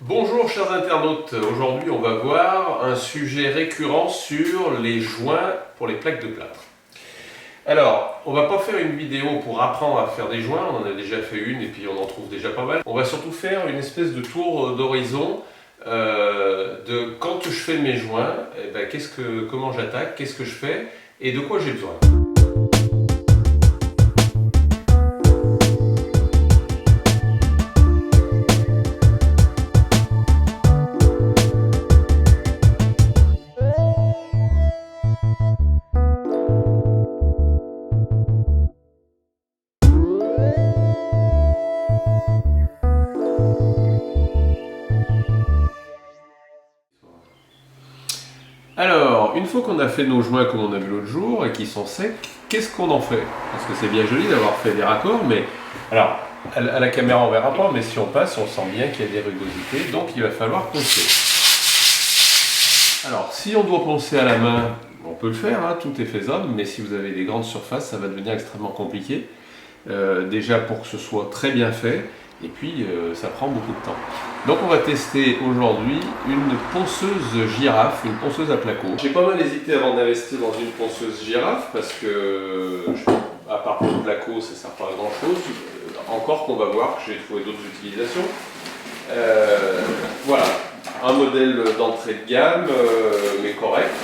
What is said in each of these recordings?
Bonjour chers internautes, aujourd'hui on va voir un sujet récurrent sur les joints pour les plaques de plâtre. Alors, on va pas faire une vidéo pour apprendre à faire des joints, on en a déjà fait une et puis on en trouve déjà pas mal. On va surtout faire une espèce de tour d'horizon de quand je fais mes joints, comment j'attaque, qu'est-ce que je fais et de quoi j'ai besoin. Alors, une fois qu'on a fait nos joints comme on a vu l'autre jour et qu'ils sont secs, qu'est-ce qu'on en fait? Parce que c'est bien joli d'avoir fait des raccords, mais alors à la caméra on verra pas, mais si on passe, on sent bien qu'il y a des rugosités, donc il va falloir poncer. Alors, si on doit poncer à la main, on peut le faire, hein, tout est faisable, mais si vous avez des grandes surfaces, ça va devenir extrêmement compliqué. Déjà pour que ce soit très bien fait, et puis ça prend beaucoup de temps. Donc on va tester aujourd'hui une ponceuse girafe, une ponceuse à placo. J'ai pas mal hésité avant d'investir dans une ponceuse girafe parce que à part pour le placo ça sert pas à grand chose. Encore qu'on va voir que j'ai trouvé d'autres utilisations. Voilà, un modèle d'entrée de gamme mais correct.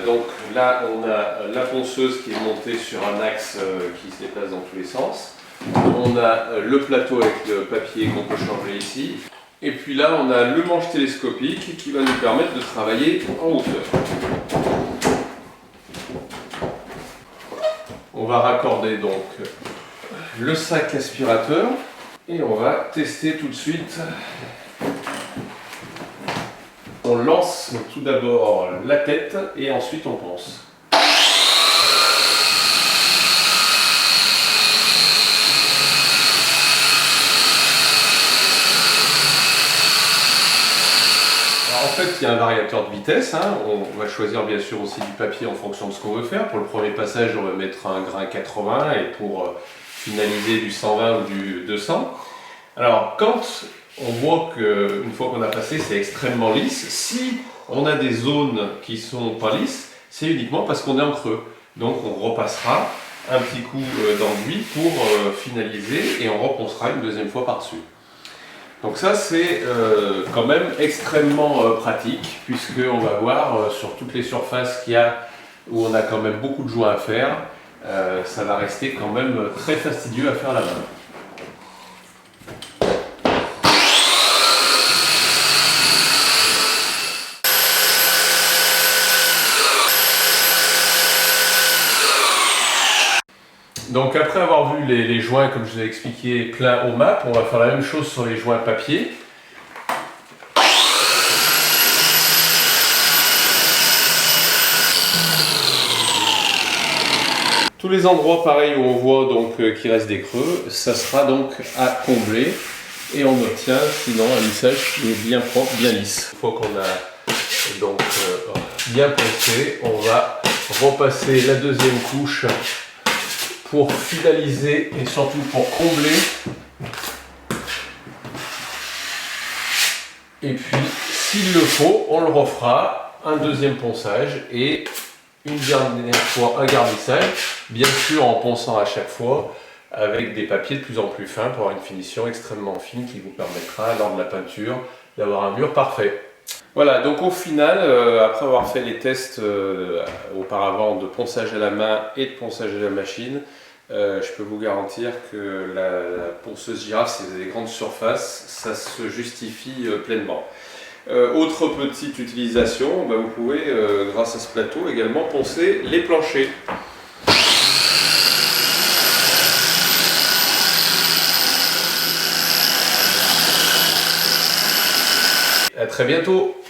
Donc là on a la ponceuse qui est montée sur un axe qui se déplace dans tous les sens. On a le plateau avec le papier qu'on peut changer ici. Et puis là on a le manche télescopique qui va nous permettre de travailler en hauteur. On va raccorder donc le sac aspirateur et on va tester tout de suite. On lance tout d'abord la tête et ensuite on ponce. Alors en fait, il y a un variateur de vitesse. Hein. On va choisir bien sûr aussi du papier en fonction de ce qu'on veut faire. Pour le premier passage, on va mettre un grain 80 et pour finaliser du 120 ou du 200. Alors quand on voit qu'une fois qu'on a passé, c'est extrêmement lisse. Si on a des zones qui sont pas lisses, c'est uniquement parce qu'on est en creux. Donc on repassera un petit coup d'enduit pour finaliser et on reponcera une deuxième fois par-dessus. Donc ça c'est quand même extrêmement pratique puisqu'on va voir sur toutes les surfaces qu'il y a où on a quand même beaucoup de joints à faire, ça va rester quand même très fastidieux à faire la main. Donc après avoir vu les joints, comme je vous ai expliqué, plein au map, on va faire la même chose sur les joints papier. Tous les endroits pareils où on voit donc qu'il reste des creux, ça sera donc à combler et on obtient sinon un lissage qui est bien propre, bien lisse. Une fois qu'on a donc bien poncé, on va repasser la deuxième couche pour finaliser et surtout pour combler. Et puis, s'il le faut, on le refera, un deuxième ponçage et une dernière fois un garnissage, bien sûr en ponçant à chaque fois avec des papiers de plus en plus fins pour avoir une finition extrêmement fine qui vous permettra, lors de la peinture, d'avoir un mur parfait. Voilà, donc au final, après avoir fait les tests auparavant de ponçage à la main et de ponçage à la machine, je peux vous garantir que la ponceuse girafe, si vous avez des grandes surfaces, ça se justifie pleinement. Autre petite utilisation, vous pouvez, grâce à ce plateau, également poncer les planchers. À très bientôt!